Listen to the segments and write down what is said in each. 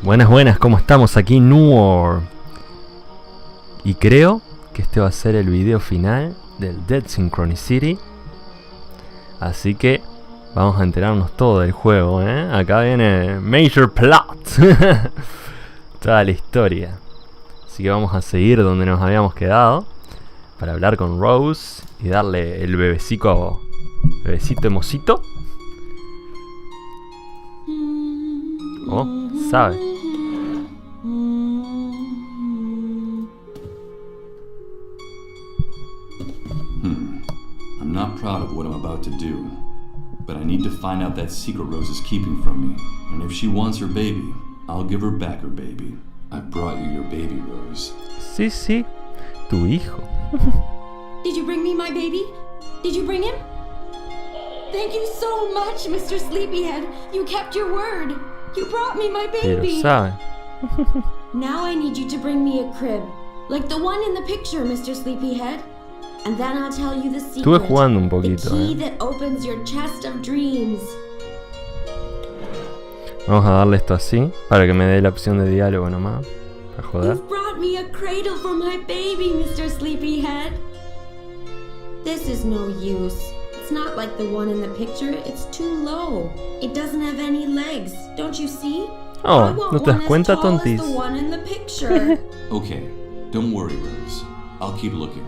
Buenas, buenas, ¿cómo estamos? Aquí Nueor. Y creo que este va a ser el video final del Dead Synchronicity. Así que vamos a enterarnos todo del juego, ¿eh? Acá viene Major Plot. Toda la historia. Así que vamos a seguir donde nos habíamos quedado para hablar con Rose y darle el bebecito emosito. Oh, sabe. I'm not proud of what I'm about to do, but I need to find out that secret Rose is keeping from me. And if she wants her baby, I'll give her back her baby. I brought you your baby, Rose. Sí, sí, tu hijo. Did you bring me my baby? Did you bring him? Thank you so much, Mr. Sleepyhead. You kept your word. You brought me my Pero baby. sabe. Now I need you to bring me a crib, like the one in the picture, Mr. Sleepyhead. And then I'll tell you the secret. Estuve jugando un The poquito, key that opens your chest of dreams. Vamos a darle esto así, para que me dé la opción de diálogo nomás. Para joder. You've brought me a cradle for my baby, Mr. Sleepyhead. This is no use. It's not like the one in the picture. It's too low. It doesn't have any legs. Don't you see? Oh, I want ¿no te das one cuenta, as tall as tontis? the one in the picture. Okay, don't worry, Rose. I'll keep looking.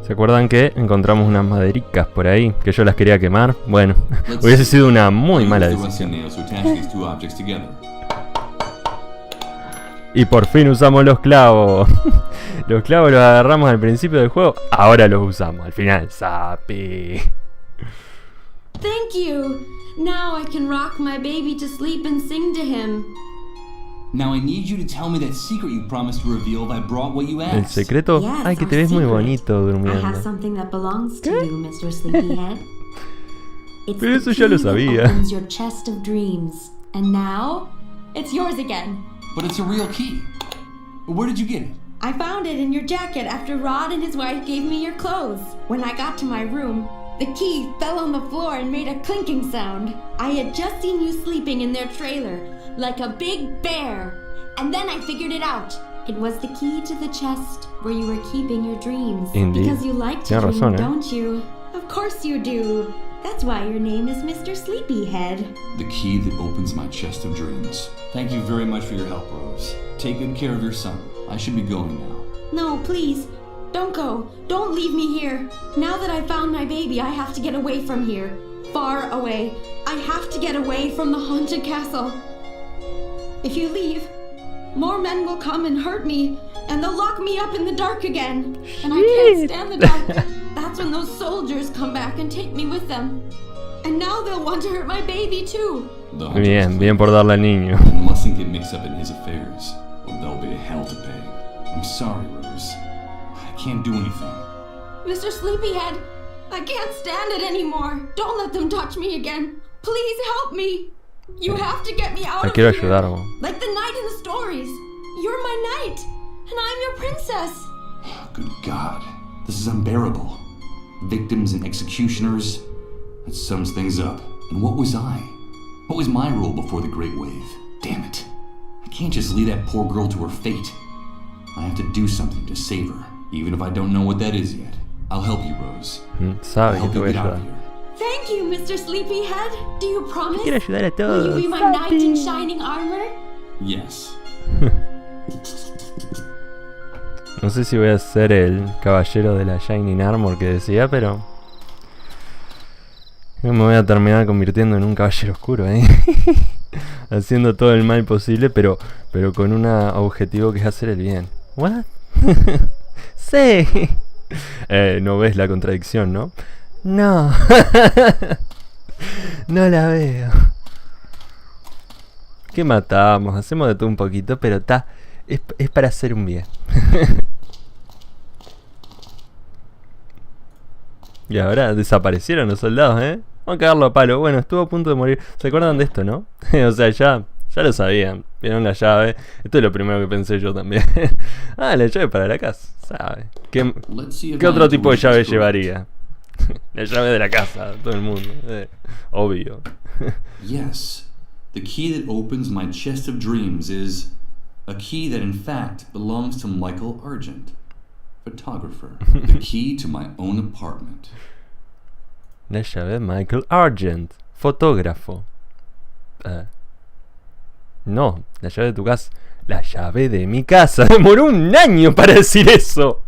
¿Se acuerdan que encontramos unas madericas por ahí? Que yo las quería quemar. Bueno, hubiese sido una muy mala Use the rusty decisión. nails to attach these two objects together. Y por fin usamos los clavos. Los clavos los agarramos al principio del juego. Ahora los usamos al final. Sapi. Thank you. Now I can rock my baby to sleep and sing to him. Now I need you to tell me that secret you promised to reveal if I brought what you El asked. secreto. Yes, Ay, que te our ves muy secret. bonito I have durmiendo. something that belongs to you, Mr. Sleepyhead. It's Pero the eso ya lo key that sabía. opens your chest of dreams. And now, it's yours again. But it's a real key. Where did you get it? I found it in your jacket after Rod and his wife gave me your clothes. When I got to my room, the key fell on the floor and made a clinking sound. I had just seen you sleeping in their trailer, like a big bear. And then I figured it out. It was the key to the chest where you were keeping your dreams. Indeed. Because you like to Tienes dream, razón, ¿eh? don't you? Of course you do. That's why your name is Mr. Sleepyhead. The key that opens my chest of dreams. Thank you very much for your help, Rose. Take good care of your son. I should be going now. No, please. Don't go. Don't leave me here. Now that I found my baby, I have to get away from here. Far away. I have to get away from the haunted castle. If you leave, more men will come and hurt me, and they'll lock me up in the dark again. And I can't stand the dark. That's when those soldiers come back and take me with them. And now they'll want to hurt my baby too. The hunter is Bien, clear. bien por darle al niño. You mustn't get mixed up in his affairs, or there'll be a hell to pay. I'm sorry, Rose. I can't do anything. Mr. Sleepyhead, I can't stand it anymore. Don't let them touch me again. Please help me. You have to get me out Te of quiero here. ayudar, vos. Like the knight in the stories. You're my knight, and I'm your princess. Good God, this is unbearable. Victims and executioners. That sums things up. And what was I? What was my role before the Great Wave? Damn it. I can't just leave that poor girl to her fate. I have to do something to save her, even if I don't know what that is yet. I'll help you, Rose. I'll Sabe que help te you voy a get out of ayudar. here. Thank you, Mr. Sleepyhead. Do you promise? Quiero ayudar a Will todos. you be my knight in shining armor? Yes. No sé si voy a ser el caballero de la Shining Armor que decía, pero yo me voy a terminar convirtiendo en un caballero oscuro, haciendo todo el mal posible, pero con un objetivo que es hacer el bien. ¿What? Sí. No ves la contradicción, ¿no? No. No la veo. ¿Qué matamos? Hacemos de todo un poquito, pero es para hacer un bien. Y ahora desaparecieron los soldados, ¿eh? Vamos a cagarlo a palo. Bueno, estuvo a punto de morir. ¿Se acuerdan de esto, no? O sea, ya lo sabían. Vieron la llave. Esto es lo primero que pensé yo también. Ah, la llave para la casa. ¿Sabe? ¿Qué otro tipo de llave llevaría? La llave de la casa, todo el mundo. Obvio. Yes. The key that opens my chest of dreams is a key that in fact belongs to Michael Argent, photographer. The key to my own apartment. La llave de Michael Argent, fotógrafo. No, la llave de tu casa. La llave de mi casa. Demoró un año para decir eso.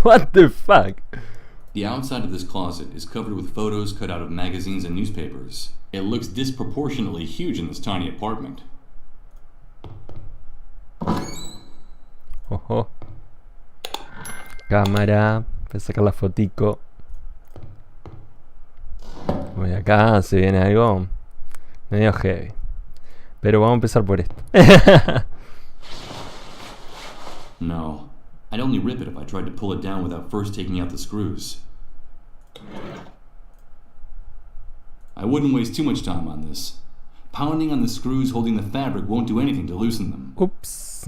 What the fuck? The outside of this closet is covered with photos cut out of magazines and newspapers. It looks disproportionately huge in this tiny apartment. Ojo. Cámara. Voy a sacar la fotico. Voy acá, se viene algo medio heavy. Pero vamos a empezar por esto. No, I'd only rip it if I tried to pull it down without first taking out the screws. I wouldn't waste too much time on this. Pounding on the screws holding the fabric won't do anything to loosen them. Ups.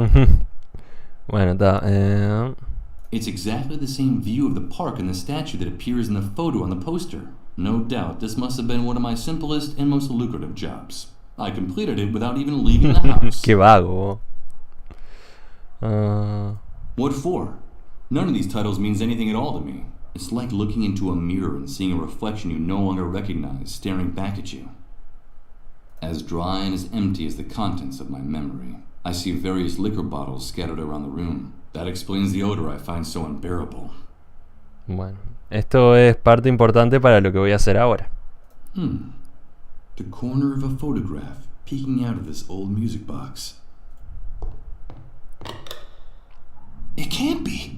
Bueno, está. It's exactly the same view of the park and the statue that appears in the photo on the poster. No doubt this must have been one of my simplest and most lucrative jobs. I completed it without even leaving the house. Qué vago. What for? None of these titles means anything at all to me. It's like looking into a mirror and seeing a reflection you no longer recognize staring back at you. As dry and as empty as the contents of my memory. I see various liquor bottles scattered around the room. That explains the odor I find so unbearable. Bueno, esto es parte importante para lo que voy a hacer ahora. The corner of a photograph peeking out of this old music box. It can't be.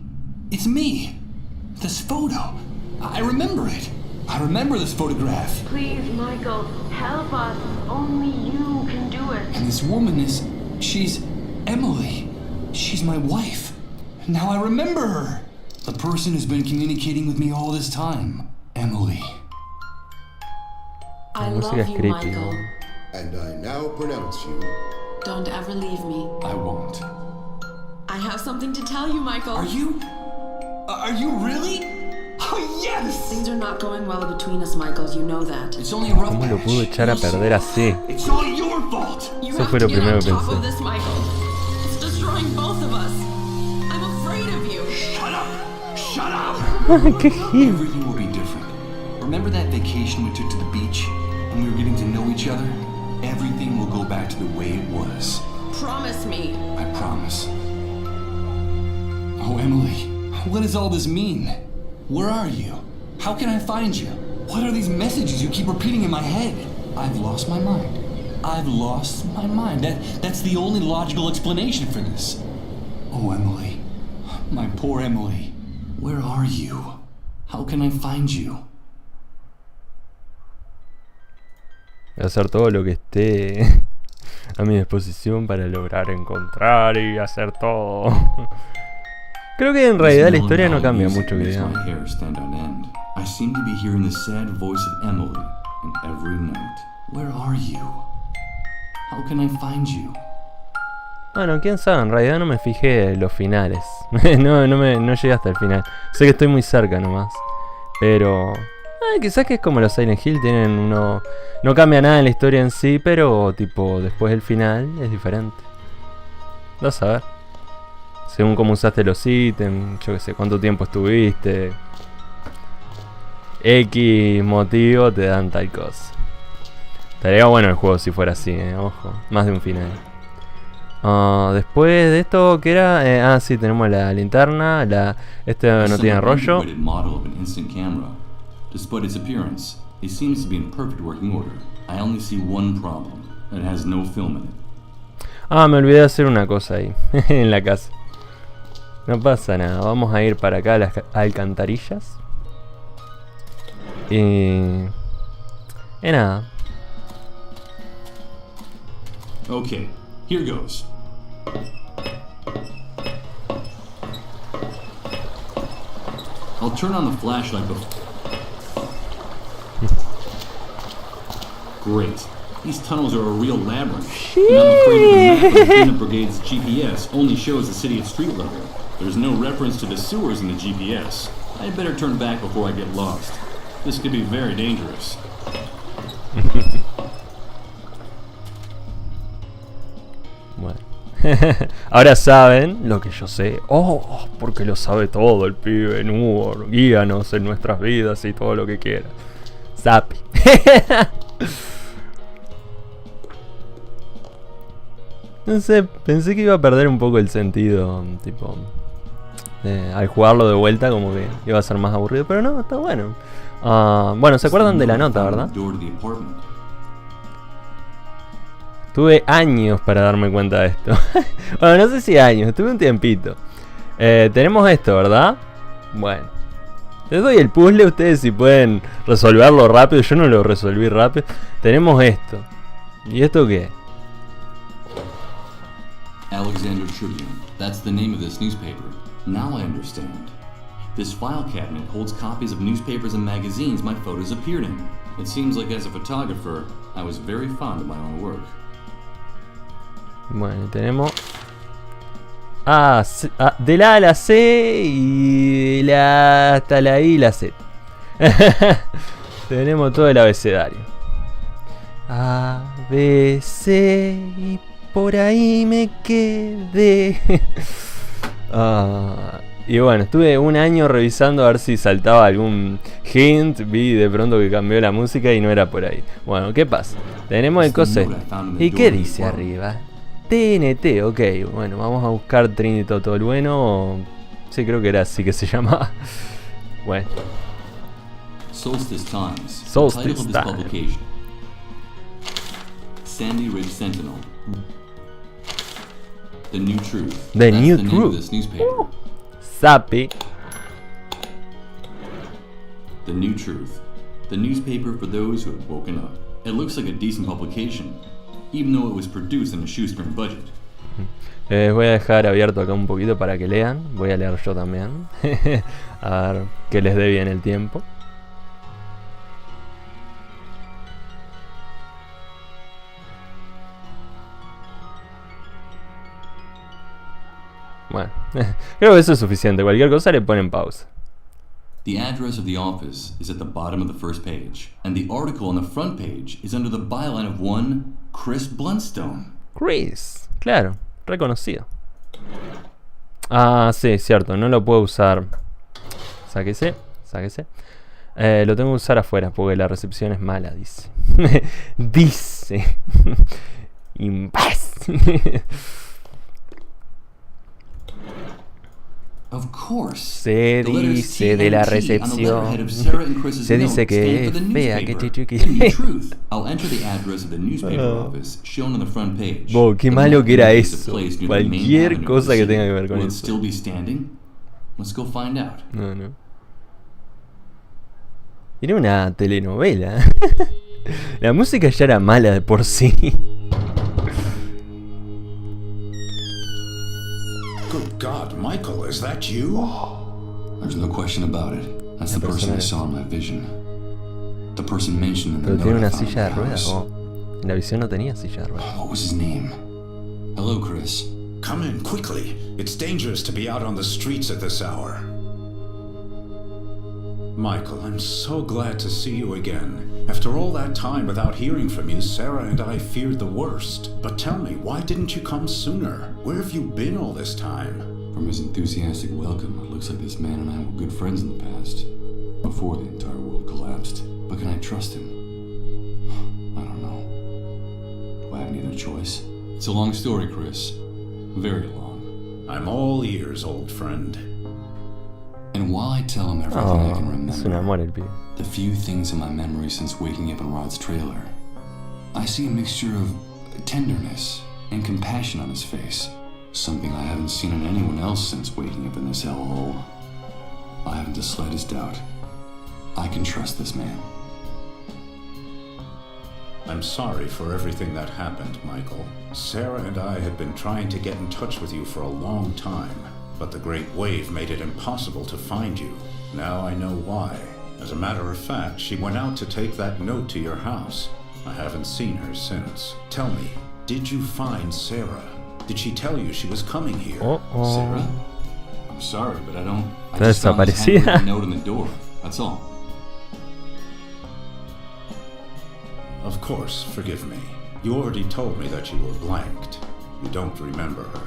It's me. This photo. I remember it. I remember this photograph. Please, Michael, help us. Only you can do it. And this woman is... she's Emily. She's my wife. Now I remember her. The person who's been communicating with me all this time. Emily. I La música love es you, creepy. Michael. And I now pronounce you. Don't ever leave me. I won't. I have something to tell you, Michael. Are you really? Oh, yes! Things are not going well between us, Michael. You know that. It's only a rough ¿Cómo lo patch. pudo echar a perder así? It's all your fault. You Eso have fue to lo get primero on que top pensé. of this, Michael. It's destroying both of us. I'm afraid of you. Shut up! Shut up! ¡Qué gil! Everything will be different. Remember that vacation we took to the beach when we were getting to know each other? Everything will go back to the way it was. Promise me. I promise. Oh, Emily, what does all this mean? Where are you? How can I find you? What are these messages you keep repeating in my head? I've lost my mind. I've lost my mind. That's the only logical explanation for this. Oh, Emily. My poor Emily. Where are you? How can I find you? Voy a hacer todo lo que esté a mi disposición para lograr encontrar y hacer todo. Creo que en realidad la historia no cambia mucho, que digamos. My hair stand on end. I seem to be hearing the sad voice of Emily in every note. Where are you? How can I find you? Bueno, quién sabe, en realidad no me fijé en los finales. no llegué hasta el final. Sé que estoy muy cerca nomás. Pero... quizás que es como los Silent Hill, tienen uno... No cambia nada en la historia en sí, pero tipo después del final es diferente. Vas a ver. Según cómo usaste los ítems, yo qué sé, cuánto tiempo estuviste. X motivo te dan tal cosa. Estaría bueno el juego si fuera así, ojo. Más de un final. Después de esto, ¿qué era? Sí, tenemos la linterna. Este no tiene rollo. Despite its appearance, it seems to be in perfect working order. I only see one problem. It has no film in it. Me olvidé de hacer una cosa ahí, en la casa. No pasa nada, vamos a ir para acá a las alcantarillas. Y nada. Okay, here goes. I'll turn on the flashlight before... Great. These tunnels are a real labyrinth. And I'm afraid that the map of the cleanup brigade's GPS only shows the city at street level. There's no reference to the sewers in the GPS. I'd better turn back before I get lost. This could be very dangerous. Bueno. Ahora saben lo que yo sé. Oh, porque lo sabe todo el pibe Nueor. Guíanos en nuestras vidas y todo lo que quieras. Sapi. No sé, pensé que iba a perder un poco el sentido. Tipo, al jugarlo de vuelta como que iba a ser más aburrido. Pero no, está bueno. Bueno, ¿se acuerdan de la nota, verdad? Tuve años para darme cuenta de esto. Bueno, no sé si años, tuve un tiempito. Tenemos esto, ¿verdad? Bueno. Les doy el puzzle, ustedes si pueden resolverlo rápido. Yo no lo resolví rápido. Tenemos esto. ¿Y esto qué? Alexander Tribune. That's the name of this newspaper. Now I understand. This file cabinet holds copies of newspapers and magazines my photos appeared in. It seems like as a photographer, I was very fond of my own work. Bueno, tenemos de la A a la C y hasta la I y la Z. Tenemos todo el abecedario. A, B, C y por ahí me quedé. Y bueno, estuve un año revisando a ver si saltaba algún hint. Vi de pronto que cambió la música y no era por ahí. Bueno, ¿qué pasa? Tenemos el coso. ¿Y qué dice arriba? TNT, ok. Bueno, vamos a buscar Trinity todo el bueno. Sí, creo que era así que se llamaba. Bueno. Solstice Times. Solstice Times. Sandy Ridge Sentinel. The New Truth. The New Truth. Sapi. The New Truth. The newspaper for those who have woken up. It looks like a decent publication, even though it was produced on a shoestring budget. Voy a dejar abierto acá un poquito para que lean. Voy a leer yo también. A ver que les dé bien el tiempo. Bueno, creo que eso es suficiente. Cualquier cosa le ponen pausa. The address of the office is at the bottom of the first page, and the article on the front page is under the byline of one Chris Bluntstone. Chris, claro, reconocido. Ah, sí, cierto, no lo puedo usar. Sáquese. Lo tengo que usar afuera porque la recepción es mala, dice. Dice. Imbécil. Of course. Se dice de la recepción. Se dice que es fea, que chiqui. Wow, qué malo que era eso. Cualquier cosa que tenga que ver con eso. No. Era una telenovela. La música ya era mala de por sí. Good God, Michael, is that you? There's no question about it. That's the person I saw in my vision. The person mentioned in the Pero note tiene una I found silla de in the ruedas. house. En la visión no tenía silla de ruedas. What was his name? Hello, Chris. Come in quickly. It's dangerous to be out on the streets at this hour. Michael, I'm so glad to see you again. After all that time without hearing from you, Sarah and I feared the worst. But tell me, why didn't you come sooner? Where have you been all this time? From his enthusiastic welcome, it looks like this man and I were good friends in the past, before the entire world collapsed. But can I trust him? I don't know. Do I have any other choice? It's a long story, Chris. Very long. I'm all ears, old friend. And while I tell him everything I can Es un amor el pibe. the few things in my memory since waking up in Rod's trailer, I see a mixture of tenderness and compassion on his face. Something I haven't seen in anyone else since waking up in this hellhole. I haven't the slightest doubt. I can trust this man. I'm sorry for everything that happened, Michael. Sarah and I had been trying to get in touch with you for a long time, but the Great Wave made it impossible to find you. Now I know why. As a matter of fact, she went out to take that note to your house. I haven't seen her since. Tell me, did you find Sarah? Did she tell you she was coming here? Sarah? I'm sorry, but I don't... I Está just found this desaparecida. handwritten note on the door. That's all. Of course, forgive me. You already told me that you were blanked. You don't remember her.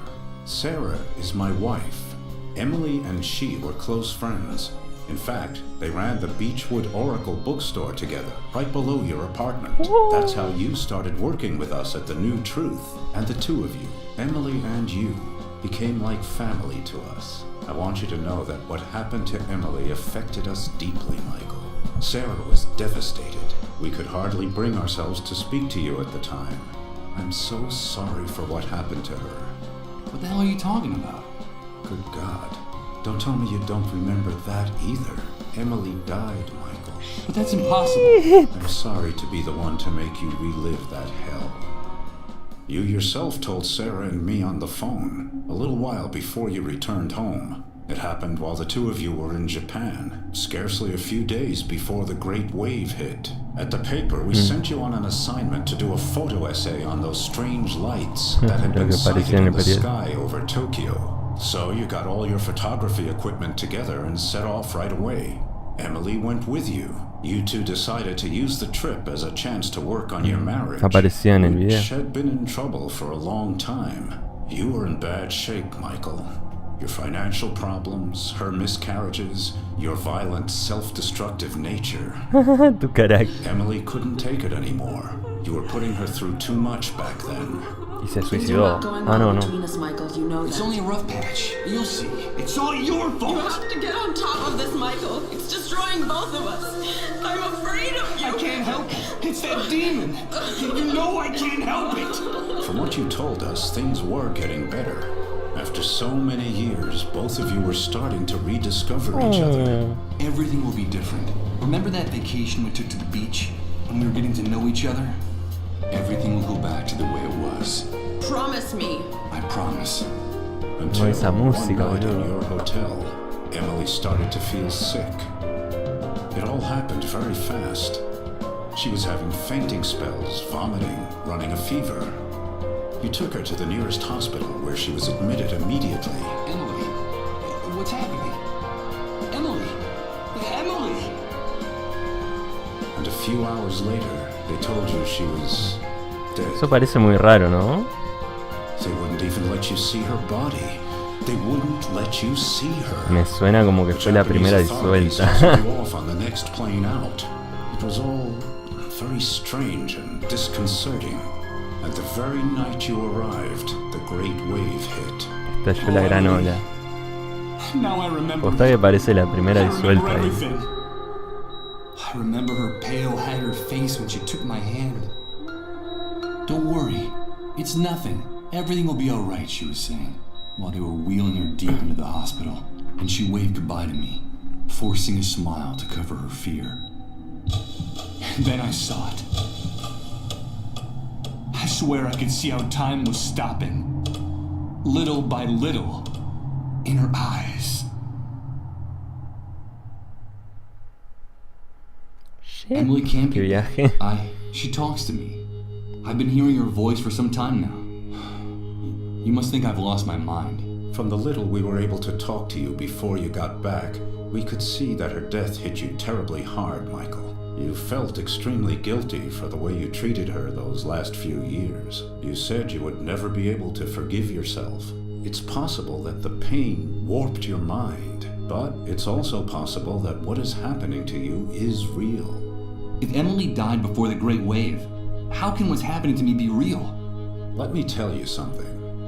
Sarah is my wife. Emily and she were close friends. In fact, they ran the Beechwood Oracle bookstore together, right below your apartment. That's how you started working with us at the New Truth. And the two of you, Emily and you, became like family to us. I want you to know that what happened to Emily affected us deeply, Michael. Sarah was devastated. We could hardly bring ourselves to speak to you at the time. I'm so sorry for what happened to her. What the hell are you talking about? Good God. Don't tell me you don't remember that either. Emily died, Michael. But that's impossible. I'm sorry to be the one to make you relive that hell. You yourself told Sarah and me on the phone a little while before you returned home. It happened while the two of you were in Japan, scarcely a few days before the Great Wave hit. At the paper, we sent you on an assignment to do a photo essay on those strange lights that had been sighted in the sky over Tokyo. So you got all your photography equipment together and set off right away. Emily went with you. You two decided to use the trip as a chance to work on your marriage, Aparecía en el video. which had been in trouble for a long time. You were in bad shape, Michael. Your financial problems, her miscarriages, your violent, self-destructive nature. Tu carácter. Emily couldn't take it anymore. You were putting her through too much back then. Y se suicidó. Ah, no, no. It's only a rough patch. You'll see. It's all your You fault. have to get on top of this, Michael. It's destroying both of us. I'm afraid of you. I can't help it. It's that demon. You know I can't help it. From what you told us, things were getting better. After so many years, both of you were starting to rediscover each other. Everything will be different. Remember that vacation we took to the beach when we were getting to know each other? Everything will go back to the way it was. Promise me. I promise. Until esa música, one night in boludo. your hotel, Emily started to feel sick. It all happened very fast. She was having fainting spells, vomiting, running a fever. You took her to the nearest hospital where she was admitted immediately. Emily, what's happening? Emily! Emily! And a few hours later, they told you she was dead. Eso parece muy raro, ¿no? They wouldn't even let you see her body. They wouldn't let you see her. Me suena como que fue la primera disuelta. Off on the next plane out. It was all very strange and disconcerting. And the very night you arrived, the Great Wave hit. Estalló la gran ola. Now I remember. Posta que parece la primera I remember disuelta ahí. everything. I remember her pale, haggard face when she took my hand. Don't worry, it's nothing. Everything will be alright, she was saying, while they were wheeling her deep into the hospital. And she waved goodbye to me, forcing a smile to cover her fear. And then I saw it. I swear I could see how time was stopping. Little by little, in her eyes. Emily can't Qué be. viaje. She talks to me. I've been hearing her voice for some time now. You must think I've lost my mind. From the little we were able to talk to you before you got back, we could see that her death hit you terribly hard, Michael. You felt extremely guilty for the way you treated her those last few years. You said you would never be able to forgive yourself. It's possible that the pain warped your mind, but it's also possible that what is happening to you is real. If Emily died before the Great Wave, how can what's happening to me be real? Let me tell you something.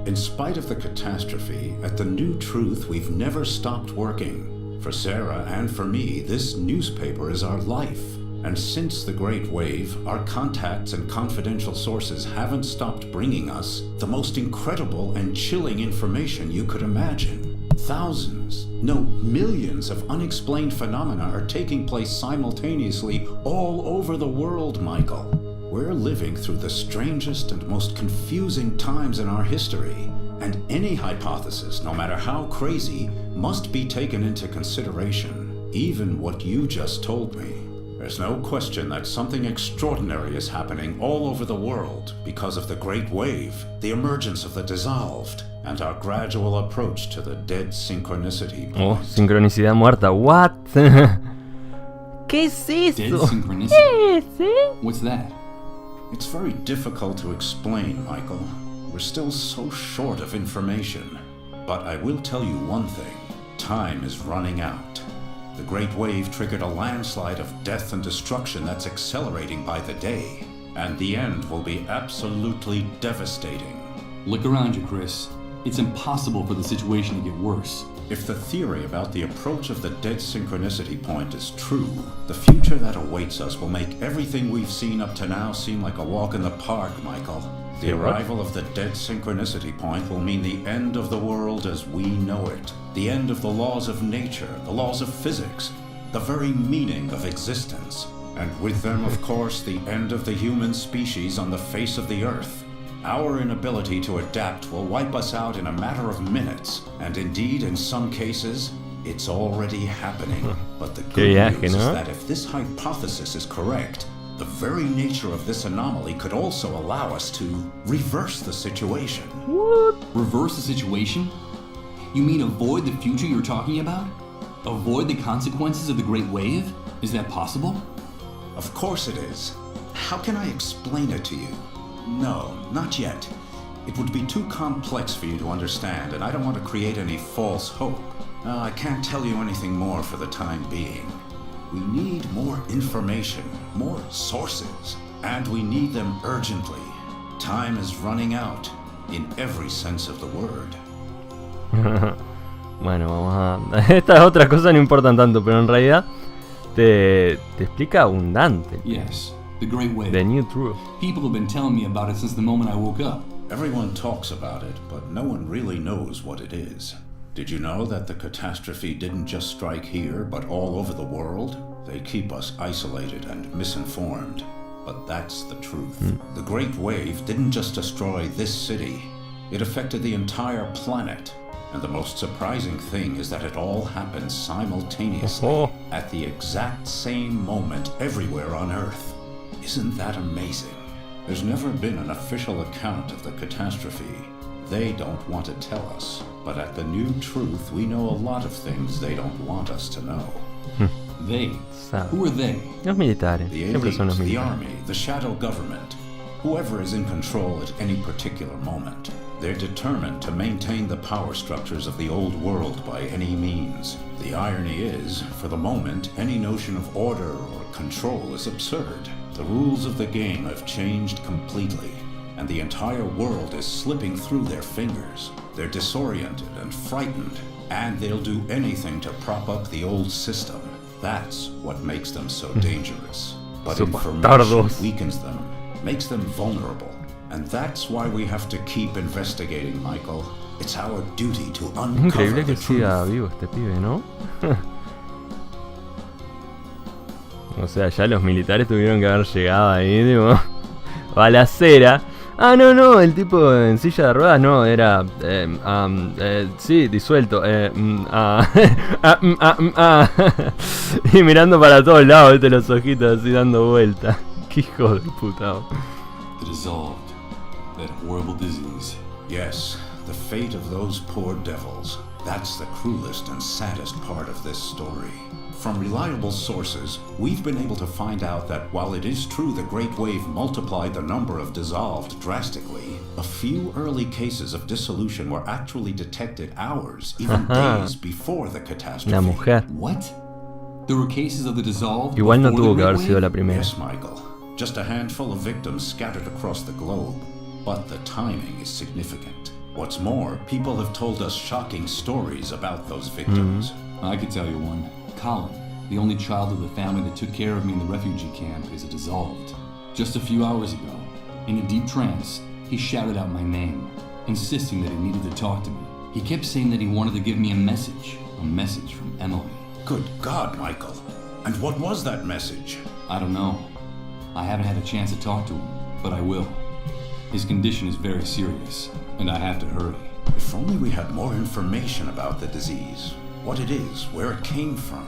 In spite of the catastrophe, at the New Truth, we've never stopped working. For Sarah and for me, this newspaper is our life. And since the Great Wave, our contacts and confidential sources haven't stopped bringing us the most incredible and chilling information you could imagine. Thousands, no, millions of unexplained phenomena are taking place simultaneously all over the world, Michael. We're living through the strangest and most confusing times in our history, and any hypothesis, no matter how crazy, must be taken into consideration, even what you just told me. There's no question that something extraordinary is happening all over the world because of the Great Wave, the emergence of the dissolved, and our gradual approach to the Dead Synchronicity point. Oh, sincronicidad muerta. What? ¿Qué es Dead eso? Synchronicity? ¿Qué es, eh? What's that? It's very difficult to explain, Michael. We're still so short of information. But I will tell you one thing. Time is running out. The Great Wave triggered a landslide of death and destruction that's accelerating by the day. And the end will be absolutely devastating. Look around you, Chris. It's impossible for the situation to get worse. If the theory about the approach of the Dead Synchronicity point is true, the future that awaits us will make everything we've seen up to now seem like a walk in the park, Michael. The arrival of the Dead Synchronicity point will mean the end of the world as we know it. The end of the laws of nature, the laws of physics, the very meaning of existence. And with them, of course, the end of the human species on the face of the earth. Our inability to adapt will wipe us out in a matter of minutes, and indeed, in some cases, it's already happening. But the good news is that if this hypothesis is correct, the very nature of this anomaly could also allow us to reverse the situation. What? Reverse the situation? You mean avoid the future you're talking about? Avoid the consequences of the Great Wave? Is that possible? Of course it is. How can I explain it to you? No, not yet. It would be too complex for you to understand, and I don't want to create any false hope. I can't tell you anything more for the time being. We need more information, more sources, and we need them urgently. Time is running out, in every sense of the word. Bueno, vamos a... Estas otras cosas no importan tanto, pero en realidad te explica abundante. Yes. The Great Wave. The new truth. People have been telling me about it since the moment I woke up. Everyone talks about it, but no one really knows what it is. Did you know that the catastrophe didn't just strike here, but all over the world? They keep us isolated and misinformed. But that's the truth. The Great Wave didn't just destroy this city. It affected the entire planet. And the most surprising thing is that it all happened simultaneously, at the exact same moment everywhere on Earth. Isn't that amazing? There's never been an official account of the catastrophe. They don't want to tell us. But at the New Truth, we know a lot of things they don't want us to know. They? Who are they? Los militares. The elites, the army, the shadow government. Whoever is in control at any particular moment. They're determined to maintain the power structures of the old world by any means. The irony is, for the moment, any notion of order or control is absurd. The rules of the game have changed completely, and the entire world is slipping through their fingers. They're disoriented and frightened, and they'll do anything to prop up the old system. That's what makes them so dangerous. But information weakens them, makes them vulnerable. And that's why we have to keep investigating, Michael. It's our duty to uncover Increíble que the truth. siga vivo este pibe, ¿no? O sea, ya los militares tuvieron que haber llegado ahí, tipo, balacera. Ah, no, el tipo en silla de ruedas no, era, sí, disuelto, y mirando para todos lados, viste, los ojitos así dando vuelta. Qué hijo de puta. The dissolved, that horrible disease. Yes, the fate of those poor devils. That's the cruelest and saddest part of this story. From reliable sources, we've been able to find out that while it is true the Great Wave multiplied the number of dissolved drastically, a few early cases of dissolution were actually detected hours, even days before the catastrophe. La mujer. What? There were cases of the dissolved Igual no before tuvo the que haber Great sido Wave? la primera. Yes, Michael. Just a handful of victims scattered across the globe. But the timing is significant. What's more, people have told us shocking stories about those victims. I could tell you one. Colin, the only child of the family that took care of me in the refugee camp, is dissolved. Just a few hours ago, in a deep trance, he shouted out my name, insisting that he needed to talk to me. He kept saying that he wanted to give me a message from Emily. Good God, Michael. And what was that message? I don't know. I haven't had a chance to talk to him, but I will. His condition is very serious, and I have to hurry. If only we had more information about the disease, what it is, where it came from.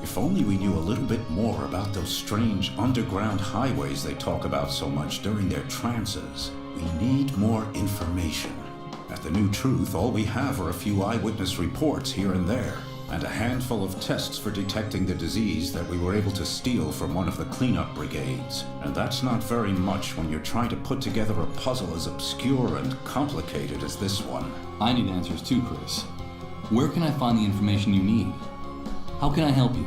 If only we knew a little bit more about those strange underground highways they talk about so much during their trances. We need more information. At the New Truth, all we have are a few eyewitness reports here and there. and a handful of tests for detecting the disease that we were able to steal from one of the cleanup brigades. And that's not very much when you're trying to put together a puzzle as obscure and complicated as this one. I need answers too, Chris. Where can I find the information you need? How can I help you?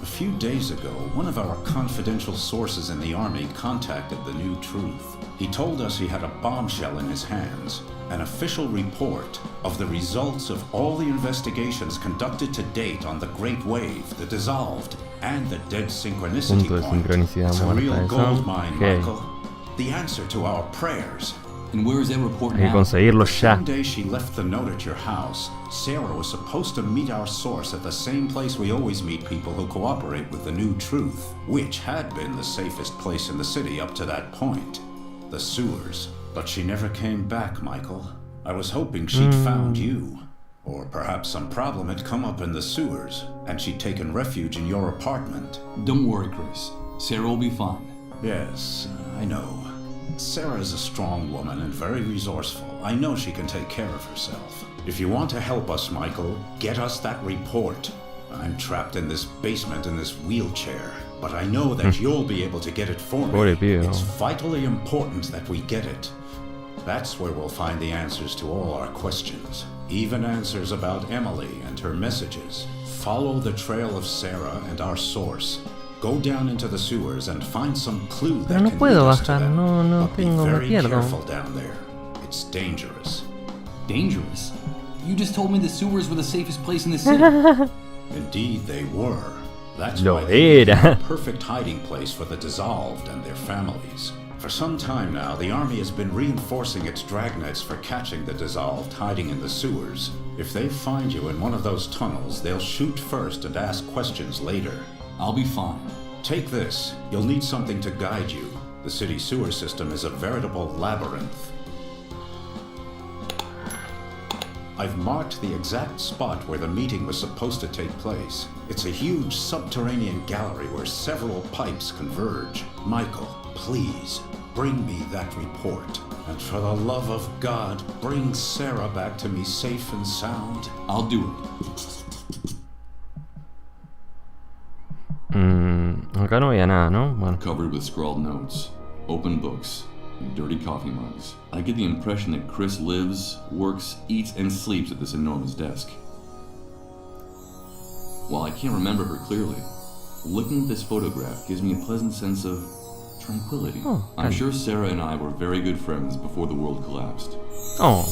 A few days ago, one of our confidential sources in the Army contacted the New Truth. He told us he had a bombshell in his hands, an official report of the results of all the investigations conducted to date on the Great Wave, the Dissolved, and the Dead Synchronicity point. It's a real gold mine, Michael. The answer to our prayers. And where is that report Hay que now? conseguirlo ya. One day she left the note at your house. Sarah was supposed to meet our source at the same place we always meet people who cooperate with the New Truth, which had been the safest place in the city up to that point. The sewers. But she never came back, Michael. I was hoping she'd found you. Or perhaps some problem had come up in the sewers, and she'd taken refuge in your apartment. Don't worry, Chris. Sarah will be fine. Yes, I know. Sarah is a strong woman and very resourceful. I know she can take care of herself. If you want to help us, Michael, get us that report. I'm trapped in this basement in this wheelchair, but I know that you'll be able to get it for me. It's vitally important that we get it. That's where we'll find the answers to all our questions. Even answers about Emily and her messages. Follow the trail of Sarah and our source. Go down into the sewers and find some clue that Pero no can puedo lead us to bajar, them. no But be tengo, me very pierdo. careful down there. It's dangerous. Dangerous? You just told me the sewers were the safest place in the city. Indeed, they were. That's Lo why they era. became a perfect hiding place for the Dissolved and their families. For some time now, the Army has been reinforcing its dragnets for catching the Dissolved hiding in the sewers. If they find you in one of those tunnels, they'll shoot first and ask questions later. I'll be fine. Take this. You'll need something to guide you. The city sewer system is a veritable labyrinth. I've marked the exact spot where the meeting was supposed to take place. It's a huge subterranean gallery where several pipes converge. Michael, please, bring me that report. And for the love of God, bring Sarah back to me safe and sound. I'll do it. Acá no había nada, ¿no? Bueno. Covered with scrawled notes, open books, and dirty coffee mugs. I get the impression that Chris lives, works, eats, and sleeps at this enormous desk. While I can't remember her clearly, looking at this photograph gives me a pleasant sense of tranquility. I'm sure Sarah and I were very good friends before the world collapsed. Oh,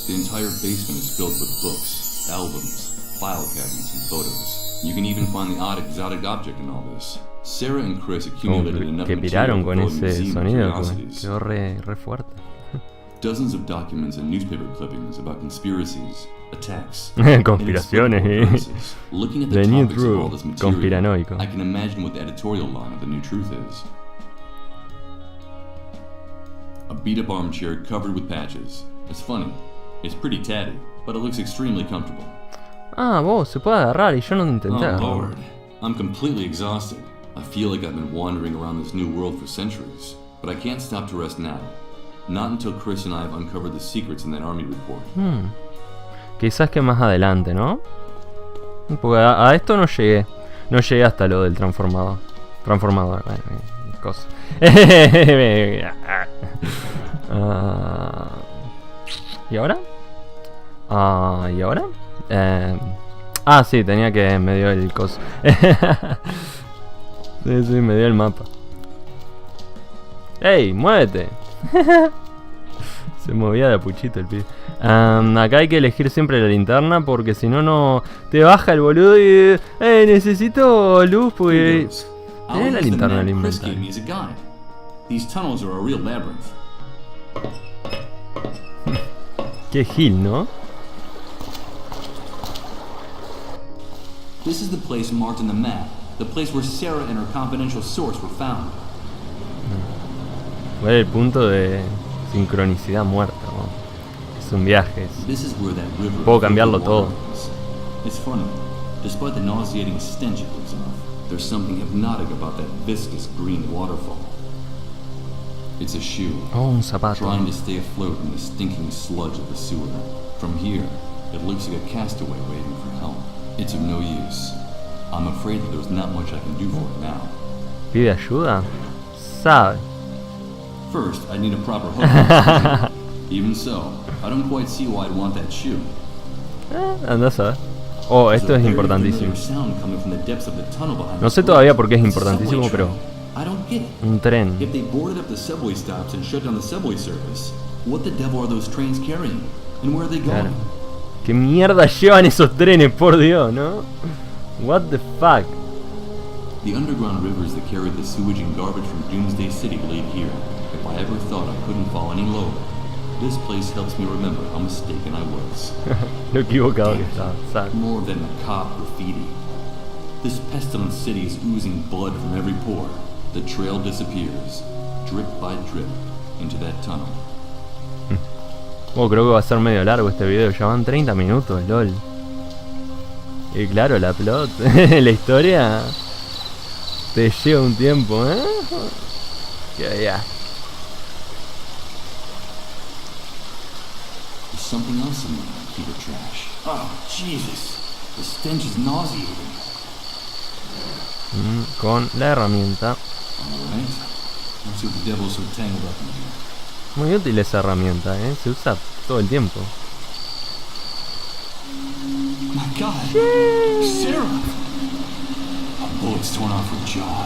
The entire basement is filled with books, albums, file cabinets, and photos. You can even find the odd exotic object in all this. Sarah and Chris accumulated enough que material piraron to con build a ese museum of sonido, curiosities. quedó re fuerte. Dozens of documents and newspaper clippings about conspiracies, attacks, Conspiraciones, and purposes. Looking at the The New topics of all Truth, this material, conspiranoico. I can imagine what the editorial line of The New Truth is. A beat-up armchair covered with patches. It's funny. It's pretty tatty, but it looks extremely comfortable. Ah, vos, se puede agarrar y yo no intenté Oh, agarrar. Lord. I'm completely exhausted. I feel like I've been wandering around this new world for centuries, but I can't stop to rest now. Not until Chris and I have uncovered the secrets in that army report. Quizás que más adelante, ¿no? Porque a esto no llegué. No llegué hasta lo del transformador. Transformador, cosa. ¿Y ahora? ¿Y ahora? Sí, tenía que... me dio el coso. Sí, me dio el mapa. ¡Ey, muévete! Se movía de a puchito el pibe. Acá hay que elegir siempre la linterna porque si no, no te baja el boludo y... necesito luz porque... Tiene la linterna en el inventario. These tunnels are a real labyrinth. Qué gil, ¿no? This is the place marked on the map. The place where Sarah and her confidential source were found. ¿Cuál es el punto de sincronicidad muerta? ¿No? Es un viaje. This is where that river Puedo cambiarlo todo. It's funny. Despite the nauseating stench it gives off, there's something hypnotic about that viscous green waterfall. It's a shoe. Oh, un zapato. Trying to stay afloat in the stinking sludge of the sewer. From here, It looks like a castaway waiting for help. It's of no use. I'm afraid that there's not much I can do for it now. ¿Pide ayuda? Sabe. First, I need a proper hook. Even so, I don't quite see why I'd want that shoe. Anda a saber. Oh, esto es importantísimo. No sé todavía por qué es importantísimo, pero... Un tren. If they boarded up the subway stops and shut down the subway service, what the devil are those trains carrying? And where are they going? Claro. ¿Qué mierda llevan esos trenes, por Dios, no? What the fuck? The underground rivers that carry the sewage and garbage from Doomsday City lead here. If I ever thought I couldn't fall any lower, this place helps me remember how mistaken I was. Lo equivocado que estaba, ¿sabes? More than macabre graffiti. This pestilent city is oozing blood from every pore. The trail disappears, drip by drip, into that tunnel. Oh, creo que va a ser medio largo este video, ya van 30 minutos, lol. Y claro, la plot, la historia te lleva un tiempo, ¿eh? Que ya. There's something else in there, keep it trash. Oh, Jesus. The stench is nauseating. Con la herramienta. Alright. Let's see what the devil's so tangled up in here. Muy útil esa herramienta, ¿eh? Se usa todo el tiempo. My God! Sarah! A bullet's torn off her jaw.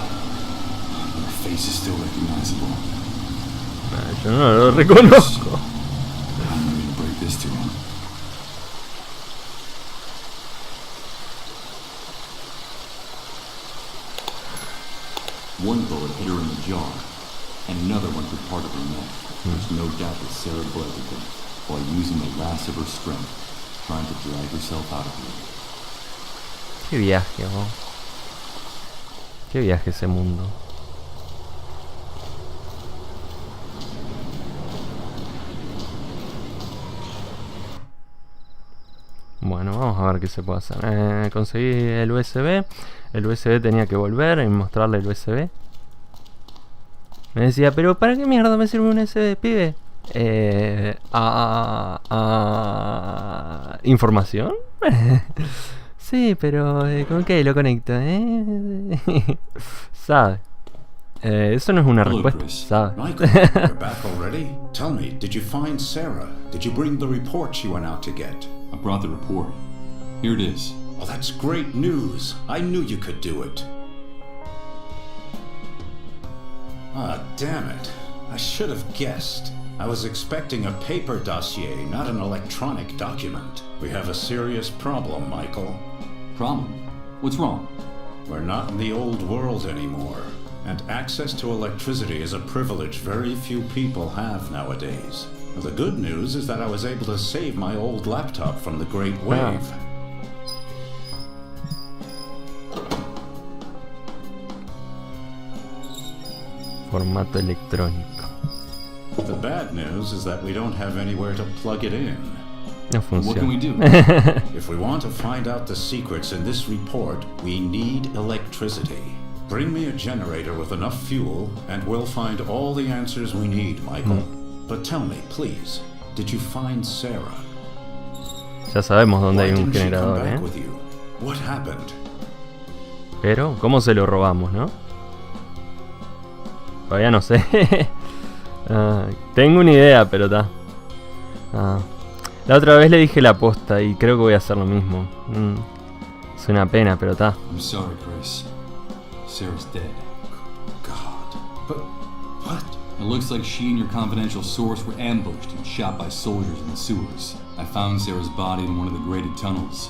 Her face is still recognizable. Yo no lo reconozco. I'm ready to break this to him. One bullet hit her in the jaw, and another one through part of her neck. There's no doubt that Sarah bled to death while using the last of her strength, trying to drag herself out of here. Qué viaje, ¿no? Qué viaje ese mundo. Bueno, vamos a ver qué se puede hacer. Conseguí el USB. El USB tenía que volver y mostrarle el USB. Me decía, pero ¿para qué mierda me sirve un USB, pibe? ¿Información? Sí, pero ¿con qué lo conecto? ¿Sabe? Eso no es una respuesta, ¿sabe? Michael, you're back already? Tell me, did you find Sarah? Did you bring the report she went out to get? I brought the report. Here it is. Oh, that's great news. I knew you could do it. Ah, damn it. I should have guessed. I was expecting a paper dossier, not an electronic document. We have a serious problem, Michael. Problem? What's wrong? We're not in the old world anymore, and access to electricity is a privilege very few people have nowadays. The good news is that I was able to save my old laptop from the Great Wave. Formato electrónico. The bad news is that we don't have anywhere to plug it in. No What can we funciona. do? If we want to find out the secrets in this report, we need electricity. Bring me a generator with enough fuel, and we'll find all the answers we need, Michael. But tell me, please, did you find Sarah? Ya sabemos dónde Why hay un didn't she come generador, back with you? What happened? Pero, ¿cómo se lo robamos, no? Todavía no sé. Tengo una idea, pero está. La otra vez le dije la posta y creo que voy a hacer lo mismo. Es una pena, pero está. I'm sorry, Chris. Sarah's dead. God, but what? It looks like she and your confidential source were ambushed and shot by soldiers in the sewers. I found Sarah's body in one of the graded tunnels,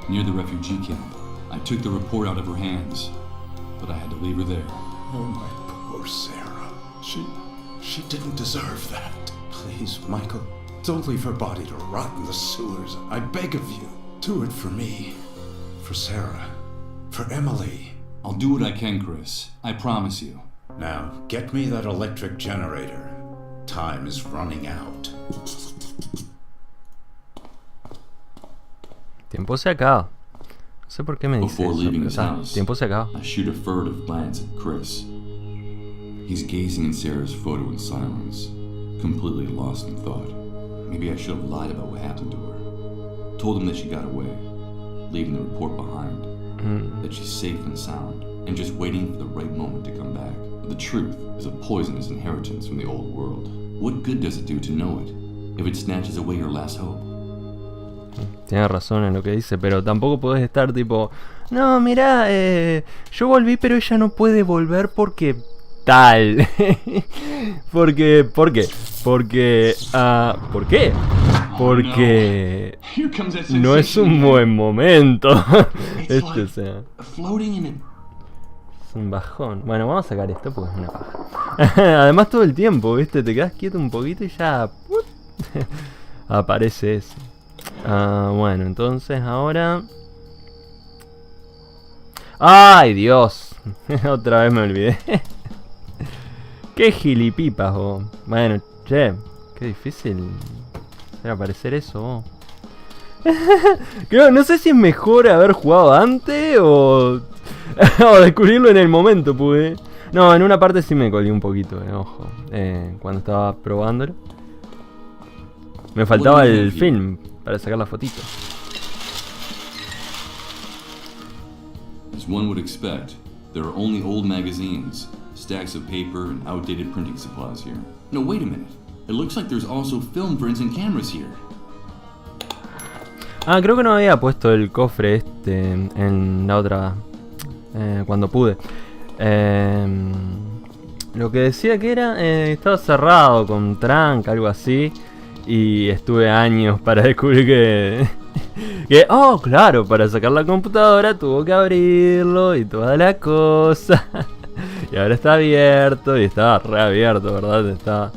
near the refugee camp. I took the report out of her hands, but I had to leave her there. Oh, my poor Sarah. She didn't deserve that. Please, Michael, don't leave her body to rot in the sewers. I beg of you. Do it for me. For Sarah. For Emily. I'll do what I can, Chris. I promise you. Now, get me that electric generator. Time is running out. Tiempo se acaba. No sé por qué me dice Before eso, leaving pero his está. house, Tiempo se acaba. I shoot a furtive glance at Chris. He's gazing at Sarah's photo in silence, completely lost in thought. Maybe I should have lied about what happened to her. told him that she got away, leaving the report behind, that she's safe and sound, and just waiting for the right moment to come back. But the truth is a poisonous inheritance from the old world. What good does it do to know it, if it snatches away your last hope? Tiene razón en lo que dice, pero tampoco podés estar tipo, no, mirá, yo volví, pero ella no puede volver porque tal. ¿Por qué? ¿Por qué? Porque no es un buen momento. Es un bajón. Bueno, vamos a sacar esto porque es una paja. Además todo el tiempo, ¿viste? Te quedas quieto un poquito y ya aparece eso. Bueno, entonces ahora... ¡Ay, Dios! Otra vez me olvidé. ¡Qué gilipipas, vos! Bueno, che, qué difícil hacer aparecer eso, vos. Creo, no sé si es mejor haber jugado antes o descubrirlo en el momento, pude. No, en una parte sí me colí un poquito, ojo. Cuando estaba probándolo. Me faltaba el film para sacar la fotito. As one would expect, there are only old magazines, stacks of paper, and outdated printing supplies here. No, wait a minute. It looks like there's also film prints and cameras here. Creo que no había puesto el cofre este en la otra... cuando pude. Lo que decía que era... estaba cerrado con tranca, algo así. Y estuve años para descubrir que... oh, claro, para sacar la computadora tuvo que abrirlo y toda la cosa. Y ahora está abierto y estaba reabierto, ¿verdad? Está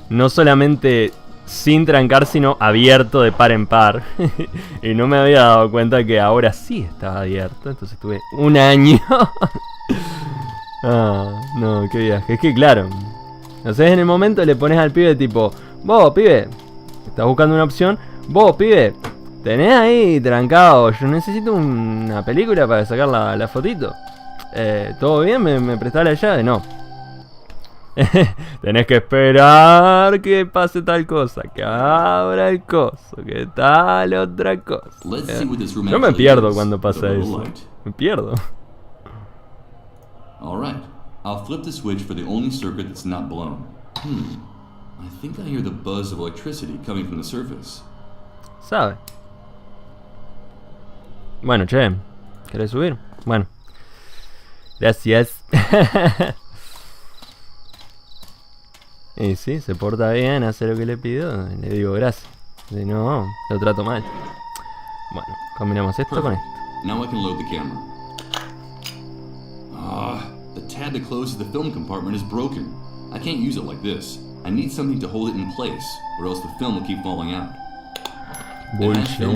no solamente sin trancar, sino abierto de par en par. Y no me había dado cuenta que ahora sí estaba abierto. Entonces estuve un año. No, qué viaje. Es que claro, entonces en el momento le pones al pibe tipo, vos, pibe, estás buscando una opción. Vos, pibe, tenés ahí trancado, yo necesito una película para sacar la fotito. ¿Todo bien? ¿Me prestás la llave? No. Tenés que esperar que pase tal cosa, que abra el coso, que tal otra cosa. Yo me pierdo cuando pasa eso. Me pierdo. Alright, I'll flip the switch for the only circuit that's not blown. I think I hear the buzz of electricity coming from the surface. ¿Sabe? Bueno, che, ¿querés subir? Bueno. Gracias. Y sí, se porta bien, hace lo que le pido, le digo gracias. Si no, lo trato mal. Bueno, combinamos esto con esto. Now I can load the camera. The tab that closes the film compartment is broken. I can't use it like this. I need something to hold it in place, or else the film will keep falling out. Bullshit.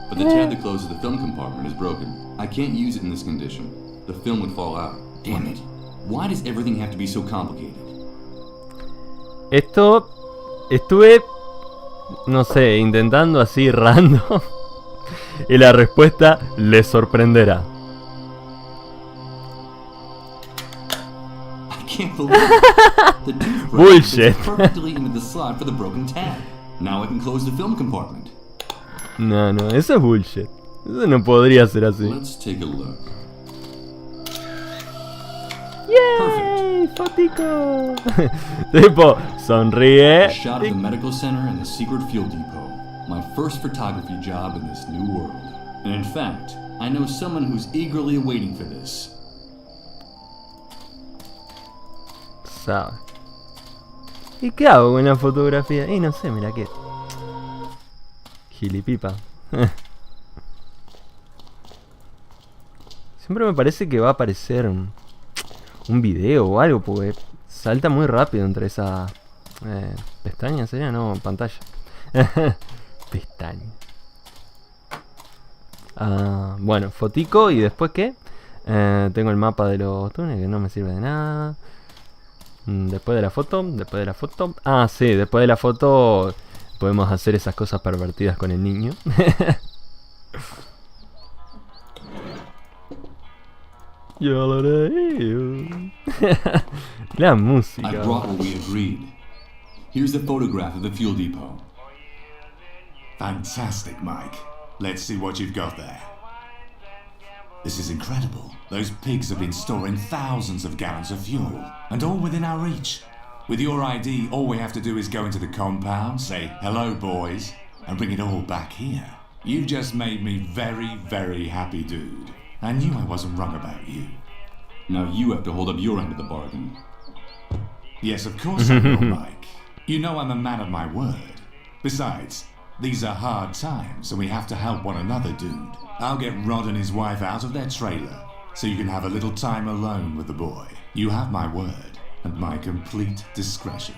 But the tab that closes the film compartment is broken. I can't use it in this condition. The film would fall out. Damn it. Why does everything have to be so complicated? Esto estuve, no sé, intentando así random. Y la respuesta les sorprenderá. I can't believe it. The toothbrush Bullshit. fits perfectly into the slot for the broken tab. Now I can close the film compartment. No, eso es bullshit. Eso no podría ser así. Let's take a look. ¡Yay! ¡Fotico! Tipo, sonríe. A shot of the medical center and the secret fuel depot. My first photography job in this new world. And in fact, I know someone who's eagerly waiting for this. ¿Sabe? ¿Y qué hago con la fotografía? No sé, mira qué. Gilipipa. Siempre me parece que va a aparecer un video o algo, porque salta muy rápido entre esas pestañas, ¿sería? No, pantalla. Pestaña. Bueno, fotico y después ¿qué? Tengo el mapa de los túneles que no me sirve de nada. Después de la foto. Sí, después de la foto podemos hacer esas cosas pervertidas con el niño. Yo lo haré. La música. I brought what we agreed. Here's the photograph of the fuel depot. Fantastic, Mike. Let's see what you've got there. This is incredible. Those pigs have been storing thousands of gallons of fuel, and all within our reach. With your ID, all we have to do is go into the compound, say, hello, boys, and bring it all back here. You've just made me very, very happy, dude. I knew I wasn't wrong about you. Now you have to hold up your end of the bargain. Yes, of course I will, Mike. You know I'm a man of my word. Besides, these are hard times, and we have to help one another, dude. I'll get Rod and his wife out of their trailer, so you can have a little time alone with the boy. You have my word, and my complete discretion.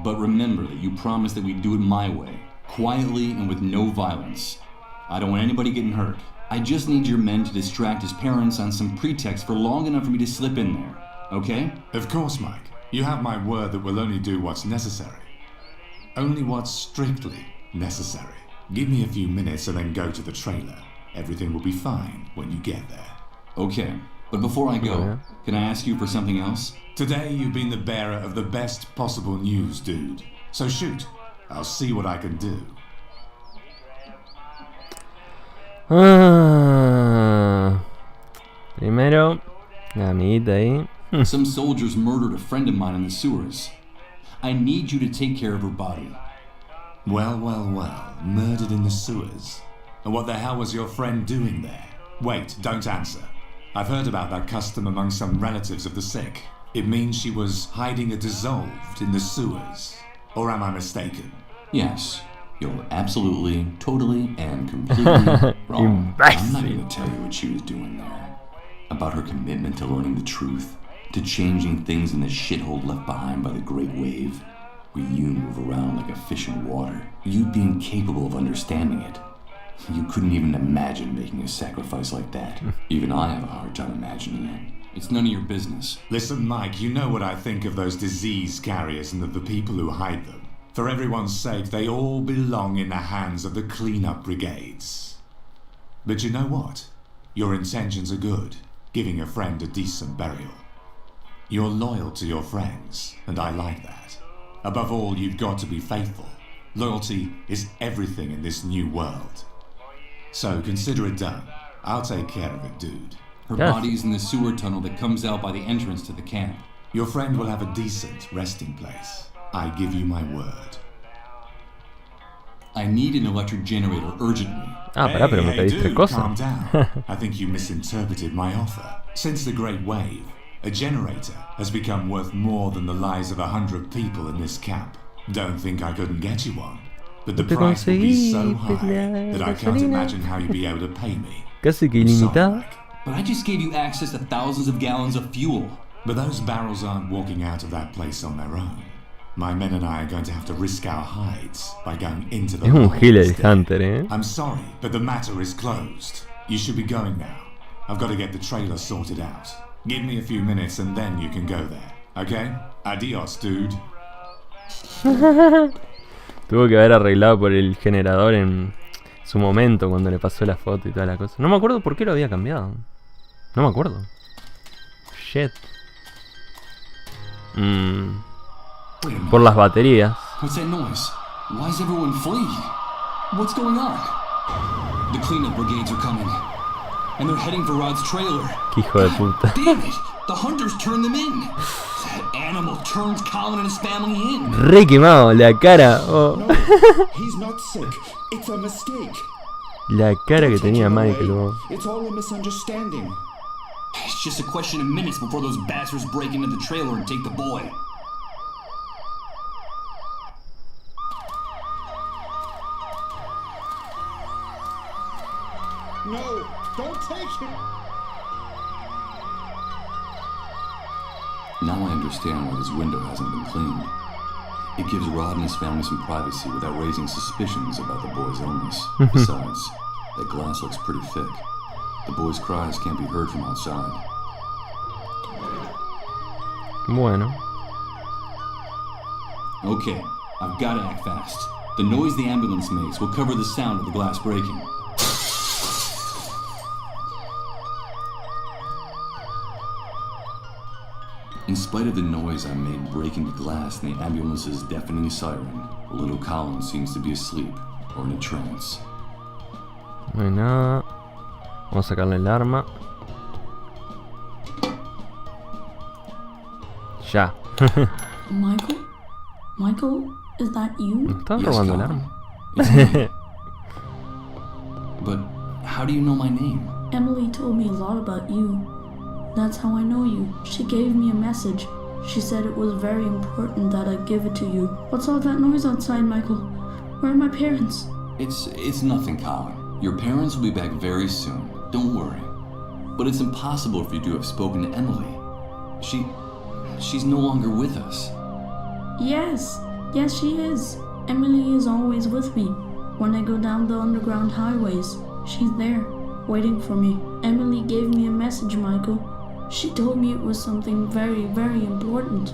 But remember that you promised that we'd do it my way, quietly and with no violence. I don't want anybody getting hurt. I just need your men to distract his parents on some pretext for long enough for me to slip in there, okay? Of course, Mike. You have my word that we'll only do what's necessary. Only what's strictly necessary. Give me a few minutes and then go to the trailer. Everything will be fine when you get there. Okay, but before I go, can I ask you for something else? Today you've been the bearer of the best possible news, dude. So shoot. I'll see what I can do. Primero, la amiguita ahí. Some soldiers murdered a friend of mine in the sewers. I need you to take care of her body. Well, murdered in the sewers. And what the hell was your friend doing there? Wait, don't answer. I've heard about that custom among some relatives of the sick. It means she was hiding a dissolved in the sewers. Or am I mistaken? Yes, you're absolutely, totally, and completely wrong. I'm not going to tell you what she was doing there. About her commitment to learning the truth, to changing things in the shithole left behind by the Great Wave, where you move around like a fish in water. You'd be incapable of understanding it. You couldn't even imagine making a sacrifice like that. Even I have a hard time imagining it. It's none of your business. Listen, Mike, you know what I think of those disease carriers and of the people who hide them. For everyone's sake, they all belong in the hands of the cleanup brigades. But you know what? Your intentions are good, giving a friend a decent burial. You're loyal to your friends, and I like that. Above all, you've got to be faithful. Loyalty is everything in this new world. So consider it done. I'll take care of it, dude. Her body's in the sewer tunnel that comes out by the entrance to the camp. Your friend will have a decent resting place. I give you my word. I need an electric generator urgently. Pará, pero me pediste dude, cosas. calm down. I think you misinterpreted my offer. Since the Great Wave, a generator has become worth more than the lives of 100 people in this camp. Don't think I couldn't get you one. But the price will be so high that I can't imagine how you'd be able to pay me. Casi que ilimitada. But I just gave you access to thousands of gallons of fuel. But those barrels aren't walking out of that place on their own. My men and I are going to have to risk our hides by going into the Es un vault gil el instead. Hunter, eh. I'm sorry, but the matter is closed. You should be going now. I've got to get the trailer sorted out. Give me a few minutes and then you can go there. Okay? Adios, dude. Tuvo que haber arreglado por el generador en su momento cuando le pasó la foto y toda la cosa. No me acuerdo por qué lo había cambiado. No me acuerdo. Shit. Por las baterías. What's that noise? Why is everyone fleeing? What's going on? The cleanup brigades are coming. And they're heading for Rod's trailer. Qué hijo de puta. Damn it! The hunters turned them in. That animal turns Colin and his family in. Re quemado, la cara. Oh. No, he's not sick. It's a mistake. La cara que Don't take tenía him away. Michael. Oh. It's all a misunderstanding. It's just a question of minutes before those bastards break into the trailer and take the boy. No, don't take him. Now I understand why this window hasn't been cleaned. It gives Rod and his family some privacy without raising suspicions about the boy's illness. Besides, that glass looks pretty thick. The boy's cries can't be heard from outside. Bueno. Okay, I've got to act fast. The noise the ambulance makes will cover the sound of the glass breaking. In spite of the noise I made breaking the glass and the ambulance's deafening siren, little Colin seems to be asleep. or in a trance. No hay nada. Vamos a sacarle el arma. Ya. Michael? Michael, is that Me you? estaba Yes, robando el Colin. arma. It's me. But how do you know my name? Emily told me a lot about you. That's how I know you. She gave me a message. She said it was very important that I give it to you. What's all that noise outside, Michael? Where are my parents? It's nothing, Colin. Your parents will be back very soon. Don't worry. But it's impossible for you to have spoken to Emily. She's no longer with us. Yes, she is. Emily is always with me. When I go down the underground highways, she's there, waiting for me. Emily gave me a message, Michael. She told me it was something very, very important.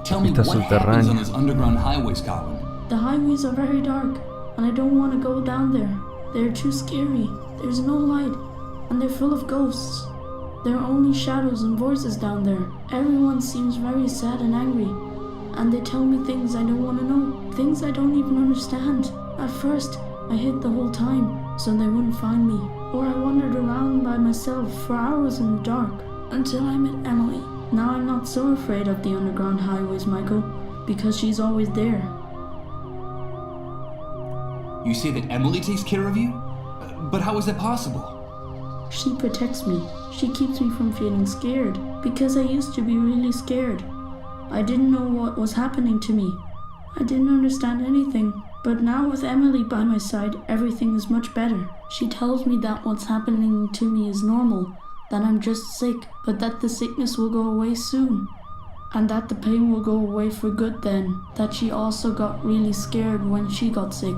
Tell me Pista what happens on subterránea. those underground highways, Colin. The highways are very dark, and I don't want to go down there. They're too scary. There's no light, and they're full of ghosts. There are only shadows and voices down there. Everyone seems very sad and angry, and they tell me things I don't want to know, things I don't even understand. At first, I hid the whole time, so they wouldn't find me. Or I wandered around by myself for hours in the dark, until I met Emily. Now I'm not so afraid of the underground highways, Michael, because she's always there. You say that Emily takes care of you? But how is that possible? She protects me. She keeps me from feeling scared, because I used to be really scared. I didn't know what was happening to me. I didn't understand anything. But now with Emily by my side, everything is much better. She tells me that what's happening to me is normal, that I'm just sick, but that the sickness will go away soon. And that the pain will go away for good then. That she also got really scared when she got sick.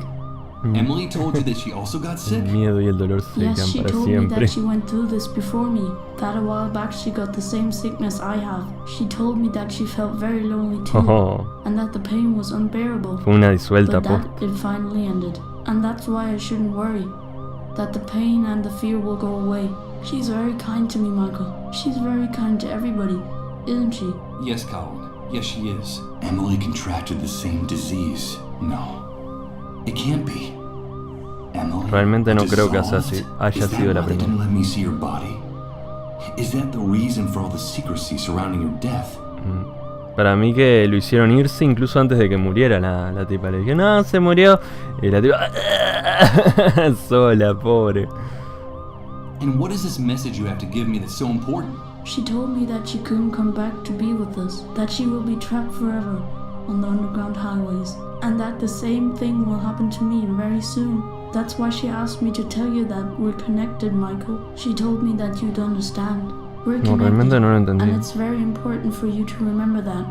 Emily told you that she also got El sick? miedo y el dolor se Yes, quedan she para told me siempre. that she went through this before me. That a while back she got the same sickness I have. She told me that she felt very lonely too. Oh, And that the pain was unbearable. fue una disuelta But posta. that it finally ended. And that's why I shouldn't worry. That the pain and the fear will go away. She's very kind to me, Michael. She's very kind to everybody, isn't she? Yes, Colin. Yes, she is. Emily contracted the same disease. No. It can't be. Emily Realmente no creo que dissolved? haya Is that sido la why they primera. didn't let me see your body? Is that the reason for all the secrecy surrounding your death? Para mí que lo hicieron irse incluso antes de que muriera la tipa. Le dije, no, se murió. Y la tipa sola, pobre. And what is this message you have to give me that's so important? She told me that she couldn't come back to be with us. That she will be trapped forever on the underground highways. And that the same thing will happen to me very soon. That's why she asked me to tell you that we're connected, Michael. She told me that you'd understand. We're No, connected, realmente no lo entendí. and it's very important for you to remember that.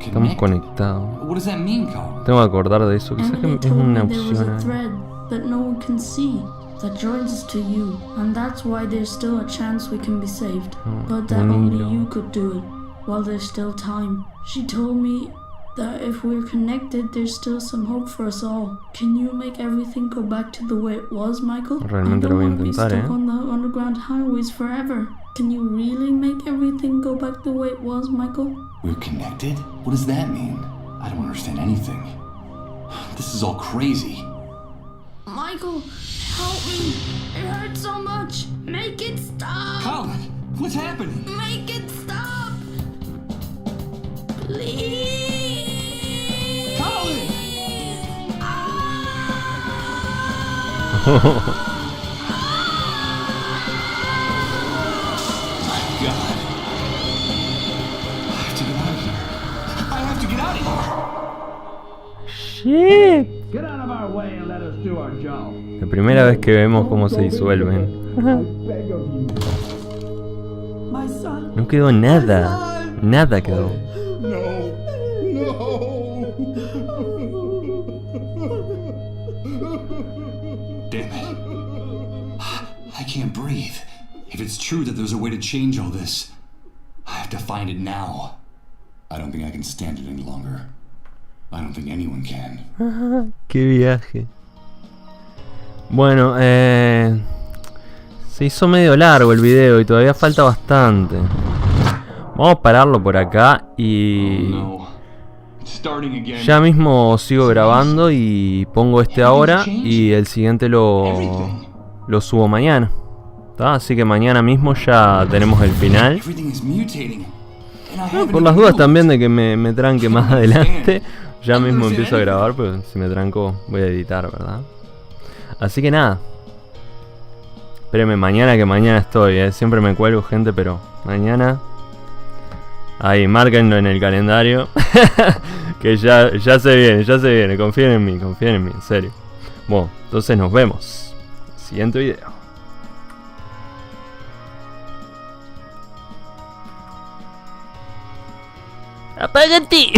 Estamos Connected? conectados. What does that mean, Colin? Tengo que acordar de eso. Quizás Emily que es told una me there was a opción ahí. thread that no one can see that joins us to you, and that's why there's still a chance we can be saved. But that un only hilo. you could do it, while there's still time. She told me that if we're connected, there's still some hope for us all. Can you make everything go back to the way it was, Michael? Realmente I lo don't voy a want to be intentar, stuck on the underground highways forever. Can you really make everything go back the way it was, Michael? We're connected? What does that mean? I don't understand anything. This is all crazy. Michael, help me! It hurts so much! Make it stop! Colin, what's happening? Make it stop! Please! Colin! God. I have to get out of here. Shit. Get out of our way and let us do our job. La primera vez que vemos cómo se disuelven. My son. No quedó nada. Nada quedó. No. Damn it. I can't breathe. If it's true that there's a way to change all this, I have to find it now. I don't think I can stand it any longer. I don't think anyone can. Qué viaje. Bueno, se hizo medio largo el video y todavía falta bastante. Vamos a pararlo por acá y No. Ya mismo sigo grabando y pongo este ahora y el siguiente lo subo mañana. ¿Tá? Así que mañana mismo ya tenemos el final. Por las dudas también de que me tranque más adelante. Ya mismo empiezo a grabar, pero si me tranco voy a editar, ¿verdad? Así que nada. Espérenme mañana, que mañana estoy, Siempre me cuelgo, gente, pero mañana... Ahí, márquenlo en el calendario. Que ya se viene, confíen en mí, en serio. Bueno, entonces nos vemos. Siguiente video. ¡Apágate!